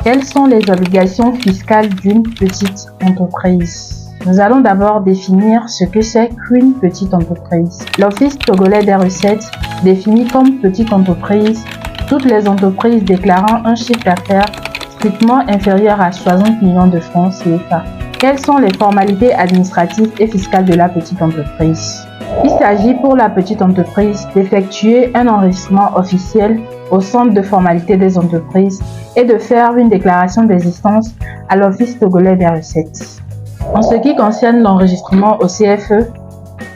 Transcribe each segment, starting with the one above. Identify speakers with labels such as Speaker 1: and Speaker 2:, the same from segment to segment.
Speaker 1: Quelles sont les obligations fiscales d'une petite entreprise? Nous allons d'abord définir ce que c'est qu'une petite entreprise. L'Office togolais des recettes définit comme petite entreprise toutes les entreprises déclarant un chiffre d'affaires strictement inférieur à 60 millions de francs CFA. Quelles sont les formalités administratives et fiscales de la petite entreprise? Il s'agit pour la petite entreprise d'effectuer un enregistrement officiel au centre de formalité des entreprises et de faire une déclaration d'existence à l'Office togolais des recettes. En ce qui concerne l'enregistrement au CFE,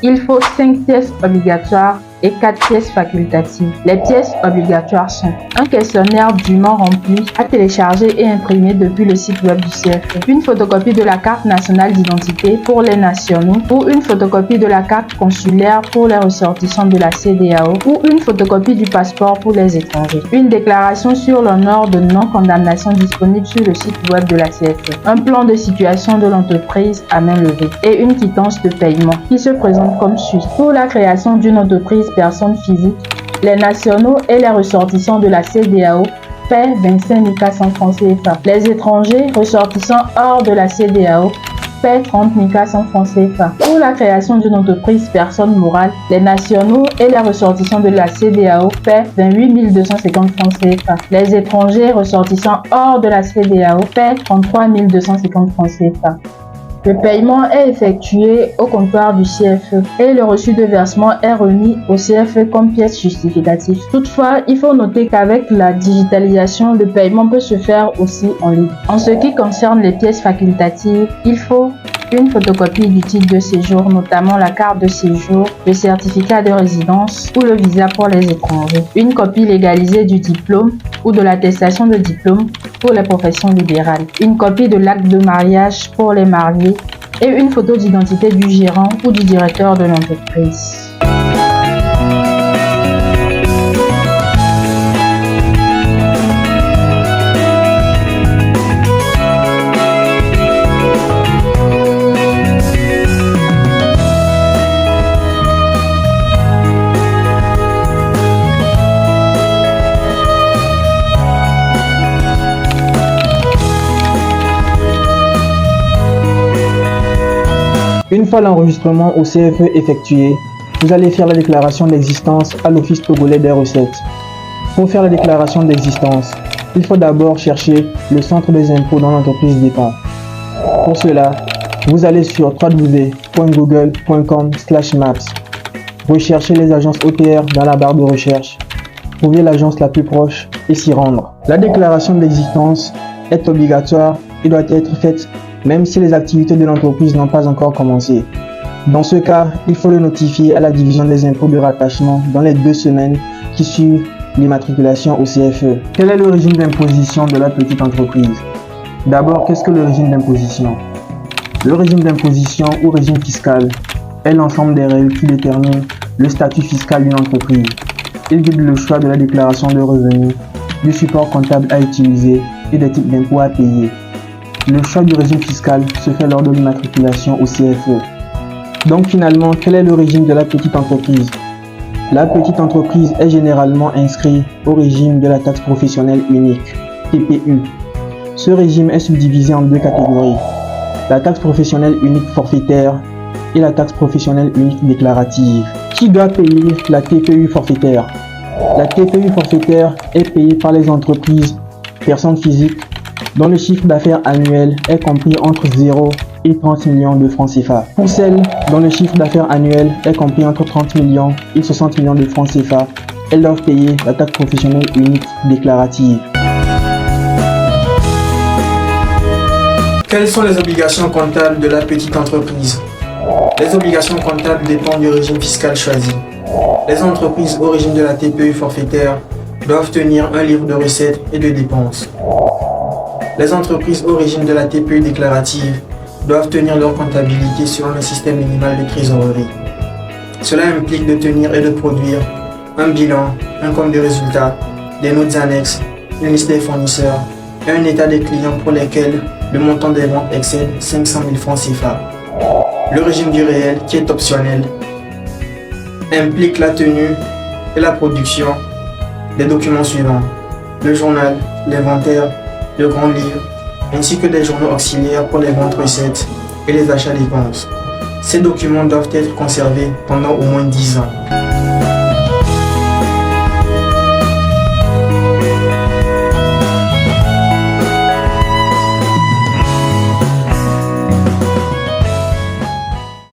Speaker 1: il faut 5 pièces obligatoires et 4 pièces facultatives. Les pièces obligatoires sont un questionnaire dûment rempli à télécharger et imprimer depuis le site web du CFE, une photocopie de la carte nationale d'identité pour les nationaux ou une photocopie de la carte consulaire pour les ressortissants de la CEDEAO ou une photocopie du passeport pour les étrangers, une déclaration sur l'honneur de non-condamnation disponible sur le site web de la CFE, un plan de situation de l'entreprise à main levée et une quittance de paiement qui se présente comme suit. Pour la création d'une entreprise personnes physiques, les nationaux et les ressortissants de la CEDEAO paient 25 400 francs CFA. Les étrangers ressortissants hors de la CEDEAO paient 30 400 francs CFA. Pour la création d'une entreprise personne morale, les nationaux et les ressortissants de la CEDEAO paient 28 250 francs CFA. Les étrangers ressortissants hors de la CEDEAO paient 33 250 francs CFA. Le paiement est effectué au comptoir du CFE et le reçu de versement est remis au CFE comme pièce justificative. Toutefois, il faut noter qu'avec la digitalisation, le paiement peut se faire aussi en ligne. En ce qui concerne les pièces facultatives, il faut une photocopie du titre de séjour, notamment la carte de séjour, le certificat de résidence ou le visa pour les étrangers, une copie légalisée du diplôme ou de l'attestation de diplôme pour les professions libérales, une copie de l'acte de mariage pour les mariés et une photo d'identité du gérant ou du directeur de l'entreprise.
Speaker 2: Une fois l'enregistrement au CFE effectué, vous allez faire la déclaration d'existence à l'Office togolais des recettes. Pour faire la déclaration d'existence, il faut d'abord chercher le centre des impôts dont l'entreprise dépend. Pour cela, vous allez sur www.google.com/maps. Recherchez les agences OTR dans la barre de recherche. Trouvez l'agence la plus proche et s'y rendre. La déclaration d'existence est obligatoire et doit être faite même si les activités de l'entreprise n'ont pas encore commencé. Dans ce cas, il faut le notifier à la division des impôts de rattachement dans les 2 semaines qui suivent l'immatriculation au CFE. Quel est le régime d'imposition de la petite entreprise? D'abord, qu'est-ce que le régime d'imposition? Le régime d'imposition ou régime fiscal est l'ensemble des règles qui déterminent le statut fiscal d'une entreprise. Il guide le choix de la déclaration de revenus, du support comptable à utiliser et des types d'impôts à payer. Le choix du régime fiscal se fait lors de l'immatriculation au CFE. Donc finalement, quel est le régime de la petite entreprise? La petite entreprise est généralement inscrite au régime de la taxe professionnelle unique, TPU. Ce régime est subdivisé en 2 catégories, la taxe professionnelle unique forfaitaire et la taxe professionnelle unique déclarative. Qui doit payer la TPU forfaitaire? La TPU forfaitaire est payée par les entreprises, personnes physiques, dont le chiffre d'affaires annuel est compris entre 0 et 30 millions de francs CFA. Pour celles dont le chiffre d'affaires annuel est compris entre 30 millions et 60 millions de francs CFA, elles doivent payer la taxe professionnelle unique déclarative.
Speaker 3: Quelles sont les obligations comptables de la petite entreprise? Les obligations comptables dépendent du régime fiscal choisi. Les entreprises au régime de la TPU forfaitaire doivent tenir un livre de recettes et de dépenses. Les entreprises au régime de la TPU déclarative doivent tenir leur comptabilité selon le système minimal de trésorerie. Cela implique de tenir et de produire un bilan, un compte de résultats, des notes annexes, une liste des fournisseurs et un état des clients pour lesquels le montant des ventes excède 500 000 francs CFA. Le régime du réel, qui est optionnel, implique la tenue et la production des documents suivants: le journal, l'inventaire, le grand livre, ainsi que des journaux auxiliaires pour les ventes recettes et les achats dépenses. Ces documents doivent être conservés pendant au moins 10 ans.